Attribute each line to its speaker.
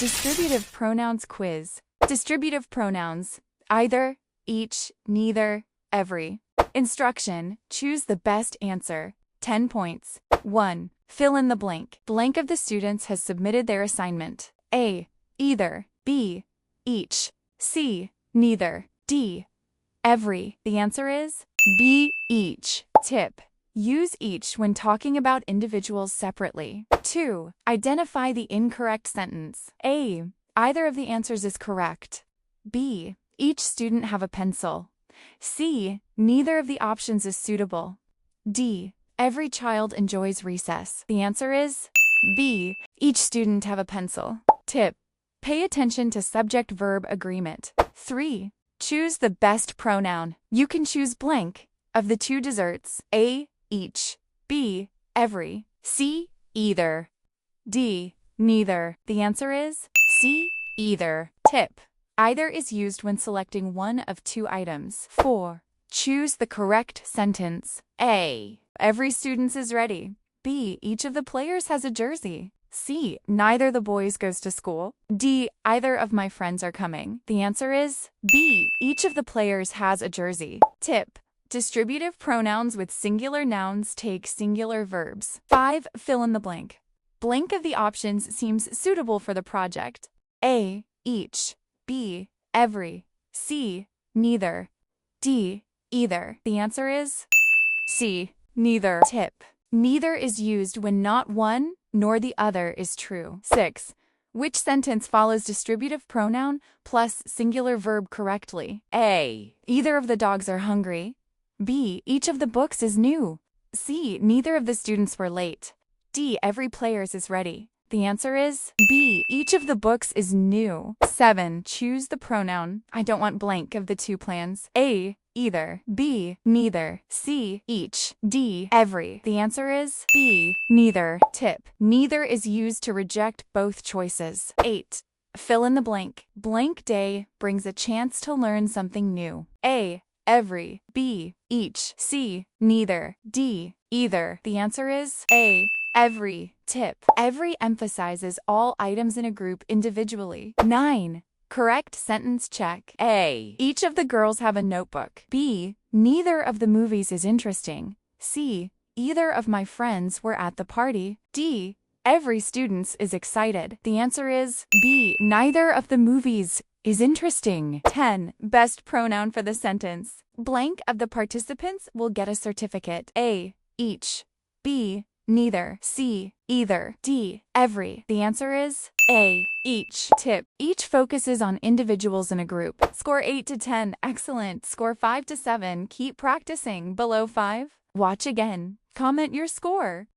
Speaker 1: Distributive pronouns quiz. Distributive pronouns: either, each, neither, every. Instruction: choose the best answer. 10 points. 1. Fill in the blank. Blank of the students has submitted their assignment. A. Either. B. Each. C. Neither. D. Every. The answer is B. Each. Tip: use each when talking about individuals separately. 2. Identify the incorrect sentence. A. Either of the answers is correct. B. Each student have a pencil. C. Neither of the options is suitable. D. Every child enjoys recess. The answer is B. Each student have a pencil. Tip: pay attention to subject-verb agreement. 3. Choose the best pronoun. You can choose blank of the two desserts. A. Each. B. Every. C. Either. D. Neither. The answer is C. Either. Tip: either is used when selecting one of two items. 4. Choose the correct sentence. A. Every student is ready. B. Each of the players has a jersey. C. Neither the boys goes to school. D. Either of my friends are coming. The answer is B. Each of the players has a jersey. Tip: distributive pronouns with singular nouns take singular verbs. 5. Fill in the blank. Blank of the options seems suitable for the project. A. Each. B. Every. C. Neither. D. Either. The answer is C. Neither. Tip: neither is used when not one nor the other is true. 6. Which sentence follows distributive pronoun plus singular verb correctly? A. Either of the dogs are hungry. B. Each of the books is new. C. Neither of the students were late. D. Every player's is ready. The answer is B. Each of the books is new. 7. Choose the pronoun. I don't want blank of the two plans. A. Either. B. Neither. C. Each. D. Every. The answer is B. Neither. Tip: neither is used to reject both choices. 8. Fill in the blank. Blank day brings a chance to learn something new. A. Every. B. Each. C. Neither. D. Either. The answer is A. Every. Tip: every emphasizes all items in a group individually. 9. Correct sentence check. A. Each of the girls have a notebook. B. Neither of the movies is interesting. C. Either of my friends were at the party. D. Every student is excited. The answer is B. Neither of the movies is interesting. 10. Best pronoun for the sentence. Blank of the participants will get a certificate. A. Each. B. Neither. C. Either. D. Every. The answer is A. Each. Tip: each focuses on individuals in a group. Score 8 to 10. Excellent. Score 5 to 7. Keep practicing. Below 5. Watch again. Comment your score.